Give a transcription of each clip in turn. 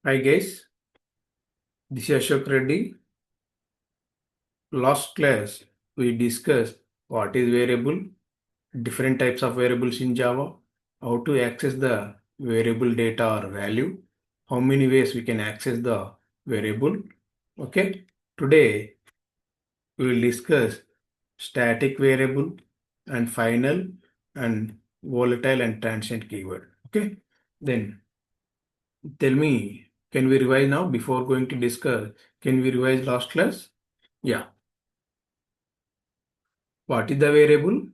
Hi guys, this is Ashok Reddy. Last class we discussed what is variable, different types of variables in Java, how to access the variable data or value, how many ways we can access the variable. Okay, today we will discuss static variable and final and volatile and transient keyword. Okay, then tell me, can we revise now before going to discuss? Can we revise last class? Yeah. What is the variable?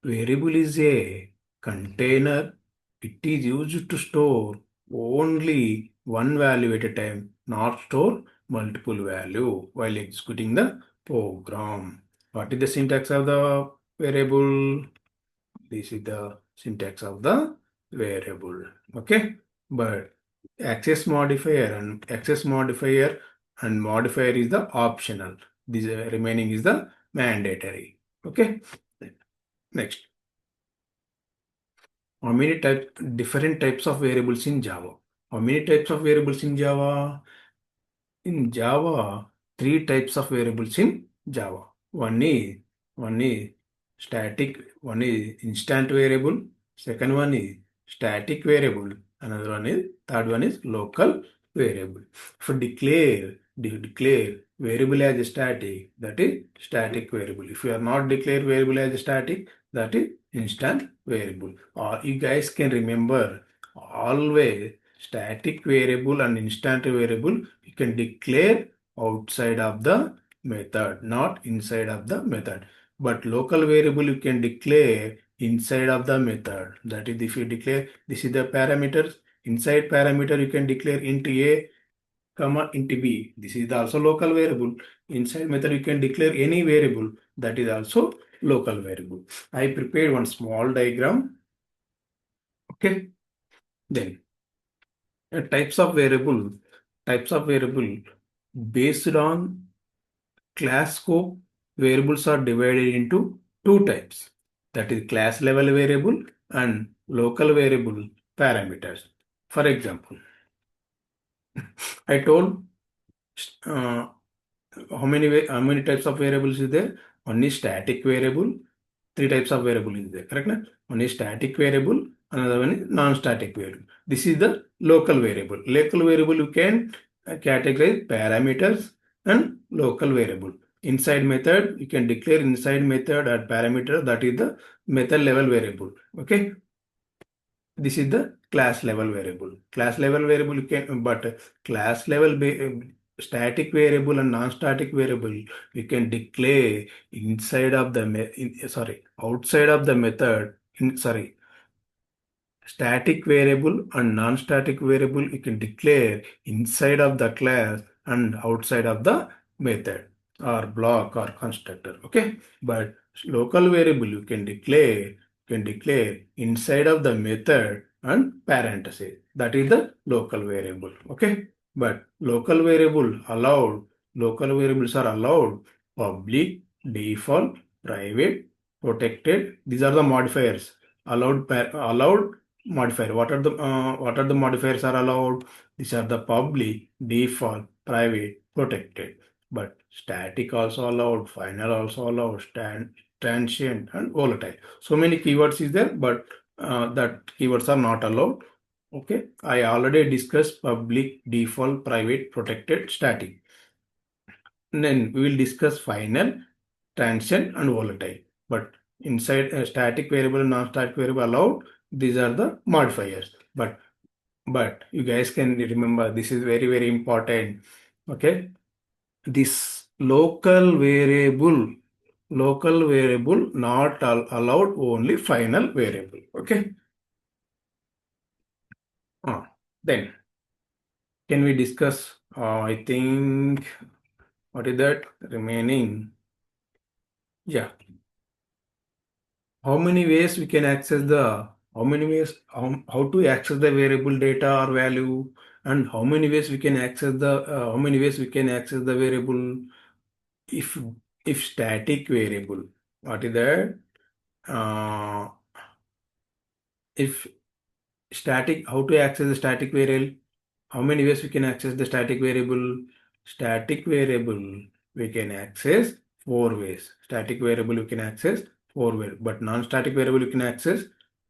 Variable is a container. It is used to store only one value at a time, not store multiple value while executing the program. What is the syntax of the variable? This is the syntax of the variable. Okay, but access modifier and modifier is the optional. This remaining is the mandatory. Okay. Next, how many different types of variables in Java? How many types of variables in Java? In Java, three types of variables in Java. One is static, one is instant variable, second one is static variable, another one is third one is local variable. If you declare variable as a static, that is static variable. If you are not declare variable as a static, that is instant variable. Or you guys can remember always static variable and instant variable you can declare outside of the method, not inside of the method. But local variable you can declare inside of the method. That is, if you declare this is the parameters, inside parameter you can declare int a comma int b. This is also local variable. Inside method you can declare any variable, that is also local variable. I prepared one small diagram. Okay, then types of variable based on class scope, variables are divided into two types, that is class level variable and local variable parameters. For example, I told uh, how many types of variables is there. One is static variable. Three types of variable is there, correct? One is static variable, another one is non-static variable. This is the local variable. Local variable you can categorize parameters and local variable. Inside method, you can declare inside method or parameter, that is the method level variable. Okay. This is the class level variable. Class level variable you can, but class level static variable and non-static variable you can declare inside of the outside of the method. Static variable and non-static variable you can declare inside of the class and outside of the method or block or constructor. Okay, but local variable you can declare inside of the method and parenthesis. That is the local variable. Okay, but local variables are allowed public, default, private, protected. These are the modifiers allowed modifier. What are the modifiers are allowed? These are the public, default, private, protected. But static also allowed, final also allowed, transient and volatile. So many keywords is there, but that keywords are not allowed. Okay, I already discussed public, default, private, protected, static. Then we will discuss final, transient and volatile. But inside a static variable and non-static variable allowed, these are the modifiers. But you guys can remember this is very very important. Okay, this local variable not allowed, only final variable. Okay. Then can we discuss? I think what is that remaining? Yeah. How many ways we can access the how to access the variable data or value, and how many ways we can access the variable if static variable. What is that? uh, if static, how to access the static variable? How many ways we can access the static variable? Static variable we can access four ways. Static variable you can access four ways, but non-static variable you can access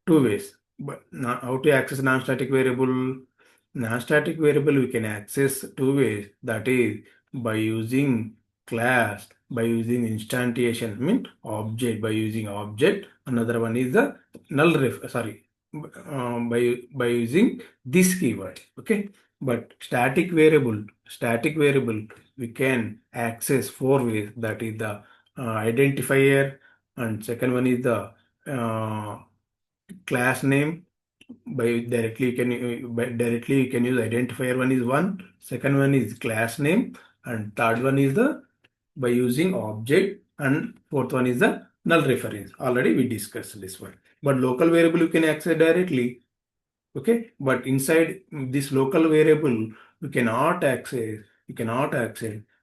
two ways. But how to access non-static variable? Non-static variable we can access two ways. That is by using class, by using instantiation, mean object, by using object. Another one is the null ref. Sorry, by using this keyword. Okay, but static variable we can access four ways. That is the identifier, and second one is the uh, class name. By directly you can use identifier. One is one, second one is class name, and third one is the by using object, and fourth one is the null reference. Already we discussed this one. But local variable you can access directly. Okay, but inside this local variable you cannot access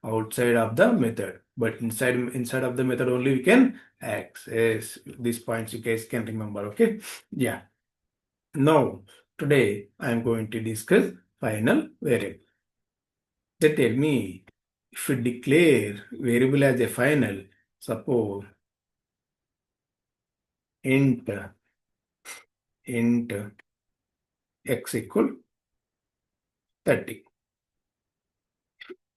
outside of the method, but inside of the method only we can access. These points you guys can remember. Okay, yeah. Now today I am going to discuss final variable. Then tell me, if you declare variable as a final, suppose int x equal 30.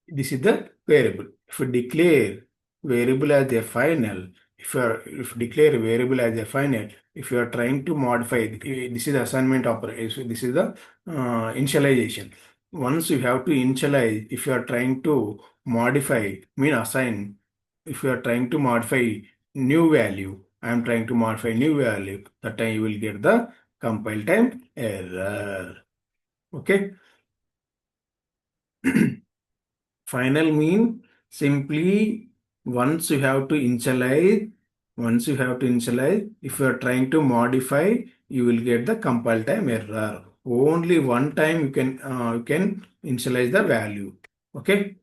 This is the variable. If you declare variable as a final, if you declare variable as a final, if you are trying to modify, this is the assignment operation. This is the initialization. Once you have to initialize, if you are trying to modify, mean assign, if you are trying to modify new value, I am trying to modify new value, that time you will get the compile time error. Okay. Final mean simply once you have to initialize, if you are trying to modify, you will get the compile time error. Only one time you can initialize the value. Okay.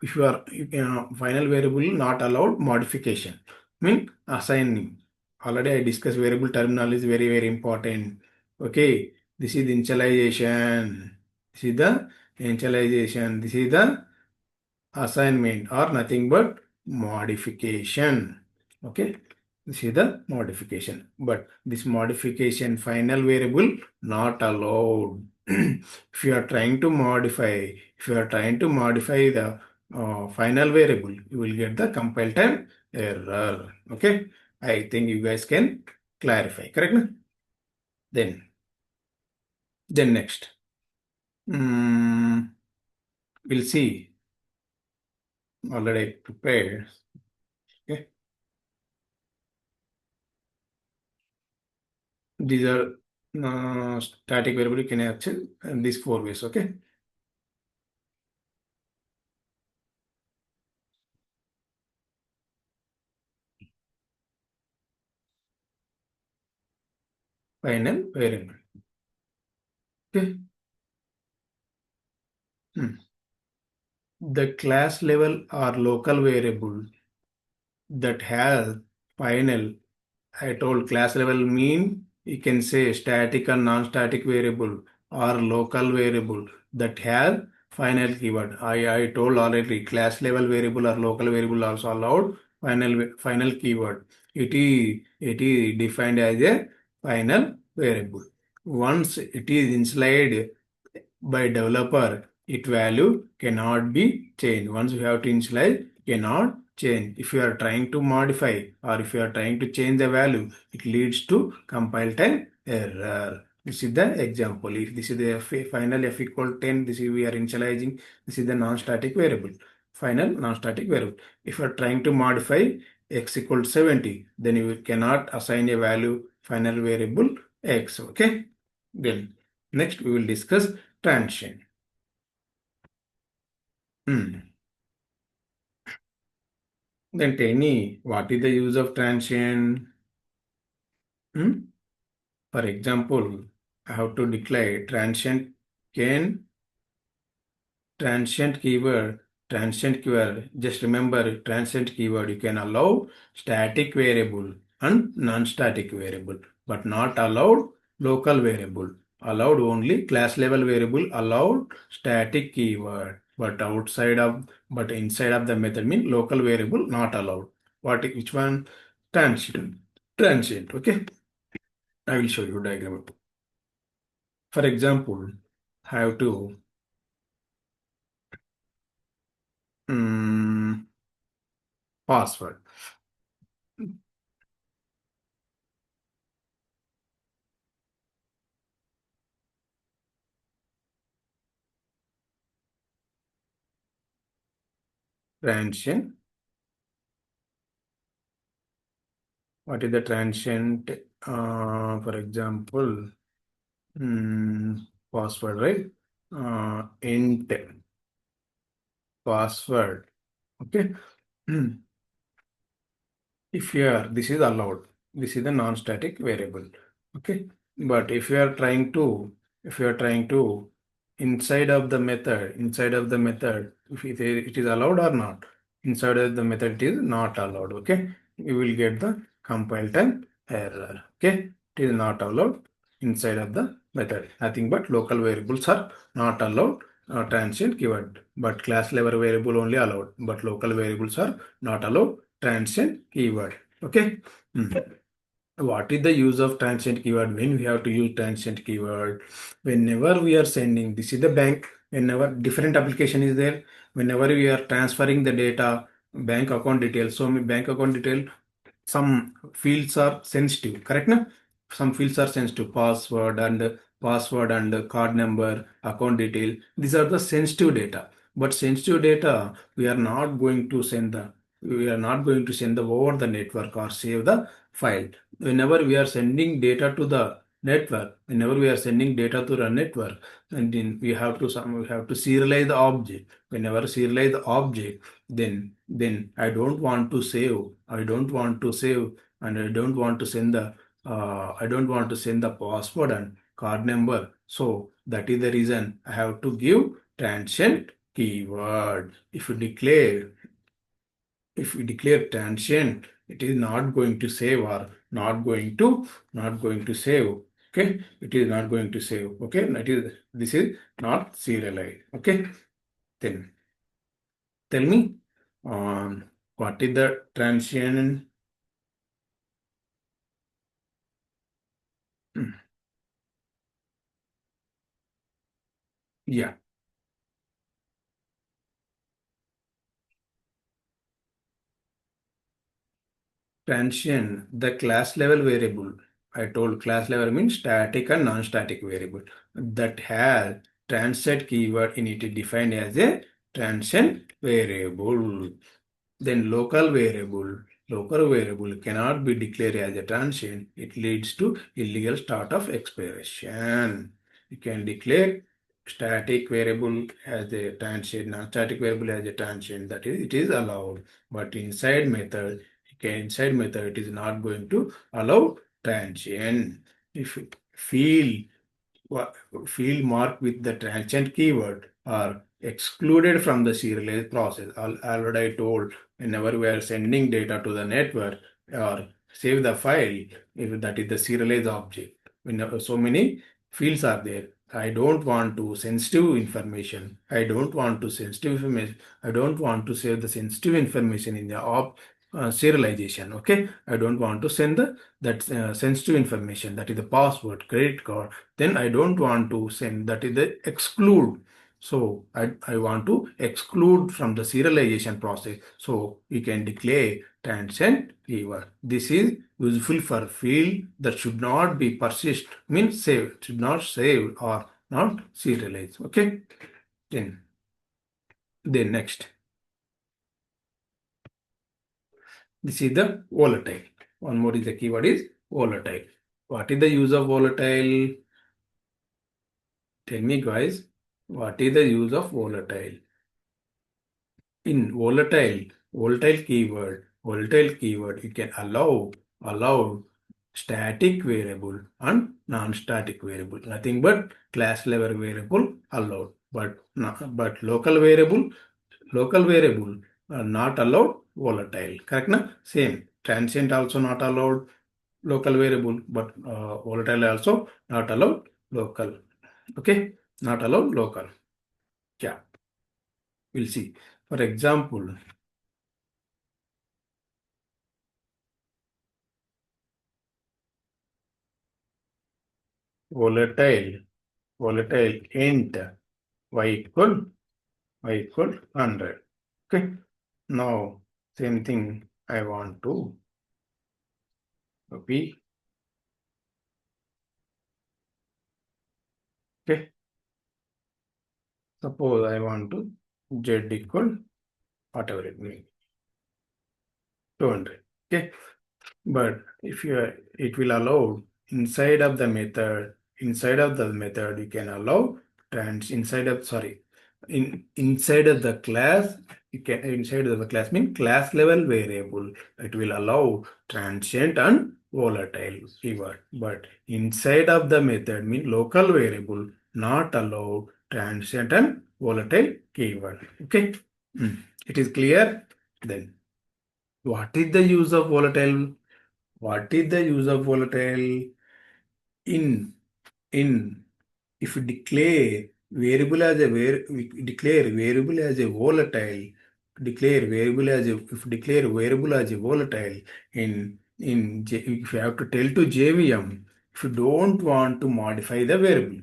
If final variable not allowed modification, mean assigning. Already I discussed variable terminal is very very important. Okay. This is initialization. This is the initialization. This is the assignment or nothing but modification. Okay, this is the modification, but this modification final variable not allowed. If you are trying to modify the final variable, you will get the compile time error. Okay, I think you guys can clarify, correct? then then next, we'll see. Already prepared. Okay. These are static variable you can access in these four ways. Okay. Final variable. Okay. The class level or local variable that has final, I told class level mean you can say static and non-static variable or local variable that has final keyword. I told already class level variable or local variable also allowed final keyword. It is defined as a final variable. Once it is initialized by developer, its value cannot be changed. Once you have to initialize, cannot change. If you are trying to modify or if you are trying to change the value, it leads to compile time error. This is the example. If this is the final f equal 10, this is we are initializing. This is the non-static variable. Final non-static variable. If you are trying to modify x equal 70, then you cannot assign a value final variable x. Okay. Then next we will discuss transient. Then tell me, what is the use of transient? For example, I have to declare transient keyword. Just remember transient keyword. You can allow static variable and non-static variable, but not allowed local variable. allowed only class level variable allowed static keyword, but inside of the method mean local variable not allowed. Which one? Transient. Transient. Okay. I will show you diagram. For example, have to um, password. Transient. What is the transient? For example, password, right? Int password. Okay. If you are, this is allowed. This is a non-static variable. Okay. But if you are trying to inside of the method, if it is allowed or not, inside of the method it is not allowed. Okay. You will get the compile time error. Okay. It is not allowed inside of the method. Nothing but local variables are not allowed. Transient keyword, but class level variable only allowed, but local variables are not allowed. Transient keyword. Okay. What is the use of transient keyword? When we have to use transient keyword, whenever we are sending, this is the bank, whenever different application is there, whenever we are transferring the data, bank account details, so bank account detail, some fields are sensitive, correct? Na? Some fields are sensitive, password and card number, account detail. These are the sensitive data. But sensitive data, we are not going to send the over the network or save the file. Whenever we are sending data to the network, and then we have to serialize the object. Whenever serialize the object, then I don't want to save, and I don't want to send the password and card number. So that is the reason I have to give transient keyword. If we declare transient, it is not going to save, or not going to save. Okay, it is not going to save. Okay, this is not serialized. Okay, then tell me, what is the transient? Hmm, yeah. Transient, the class level variable. I told class level means static and non-static variable that has transient keyword in it, defined as a transient variable. Then local variable cannot be declared as a transient. It leads to illegal start of expiration. You can declare static variable as a transient, non-static variable as a transient. That is, it is allowed. But inside method, it is not going to allow transient. If field field marked with the transient keyword are excluded from the serialized process. Already I told, whenever we are sending data to the network or save the file, if that is the serialized object. Whenever so many fields are there. I don't want to sensitive information. I don't want to save the sensitive information in the serialization. Okay. I don't want to send that sensitive information, that is the password, credit card. Then I don't want to send, that is the exclude. So I want to exclude from the serialization process. So we can declare transient keyword. This is useful for field that should not be persist, means save, should not save or not serialized. Okay. Then next, this is the volatile. One more is the keyword is volatile. What is the use of volatile? Tell me, guys, what is the use of volatile? In volatile keyword, you can allow static variable and non-static variable. Nothing but class level variable allowed, but local variable are not allowed volatile. Correct? Na? Same. Transient also not allowed local variable, but volatile also not allowed local. Okay, not allowed local. Yeah, we'll see. For example, volatile int y equal 100. Okay, now same thing I want to copy. Okay, suppose I want to z equal whatever it means 200. Okay, but if you are, it will allow inside of the method you can allow trans inside of sorry inside of the class you can inside of the class mean class level variable. It will allow transient and volatile keyword, but inside of the method mean local variable not allow transient and volatile keyword. Okay. It is clear. Then what is the use of volatile? What is the use of volatile? In in if we declare variable as a we declare variable as a volatile, declare variable as a if declare variable as a volatile if you have to tell to JVM, if you don't want to modify the variable,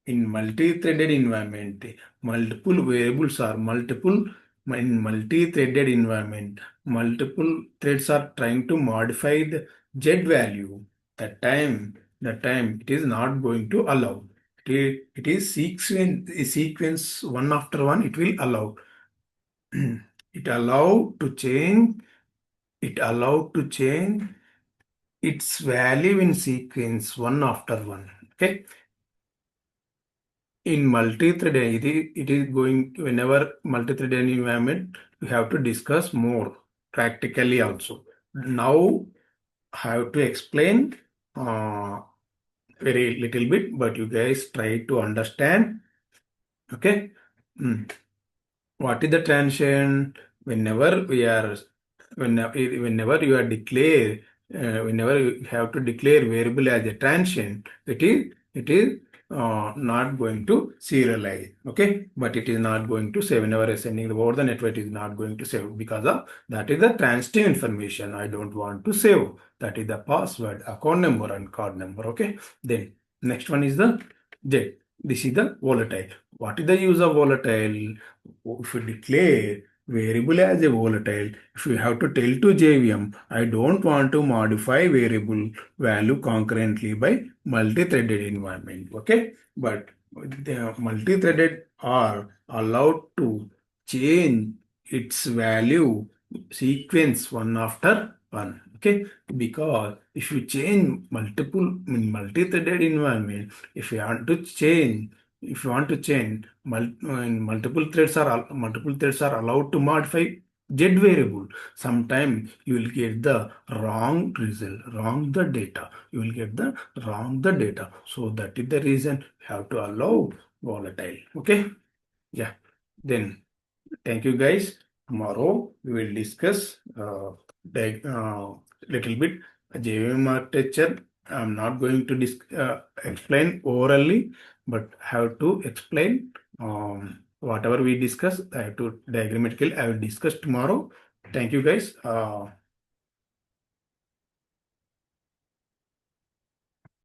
in multi-threaded environment, multiple variables are multiple in multi-threaded environment, multiple threads are trying to modify the Z value. The time it is not going to allow. It is sequence one after one, it will allow. It allow to change, it allowed to change its value in sequence one after one. Okay. In multi-threaded, it is going whenever multi-threaded environment, we have to discuss more practically also. Now, I have to explain very little bit, but you guys try to understand. Okay. Mm. What is the transition? Whenever we are, whenever you are declare, whenever you have to declare variable as a transient, it is not going to serialize. Okay, but it is not going to save. Whenever sending over the network, it is not going to save because of that is the transitive information. I don't want to save. That is the password, account number, and card number. Okay, then next one is the Z. This is the volatile. What is the use of volatile? If you declare variable as a volatile, if you have to tell to JVM, I don't want to modify variable value concurrently by multi-threaded environment. Okay, but the multi-threaded are allowed to change its value sequence one after one. Okay, because if you change multiple in multi-threaded environment, if you want to change if you want to change multiple threads are allowed to modify z variable. Sometimes you will get the wrong result, wrong the data. You will get the wrong the data. So that is the reason you have to allow volatile. Okay. Yeah. Then thank you guys. Tomorrow we will discuss little bit JVM architecture. I'm not going to explain orally, but have to explain whatever we discuss. I have to diagrammatically. I will discuss tomorrow. Thank you guys.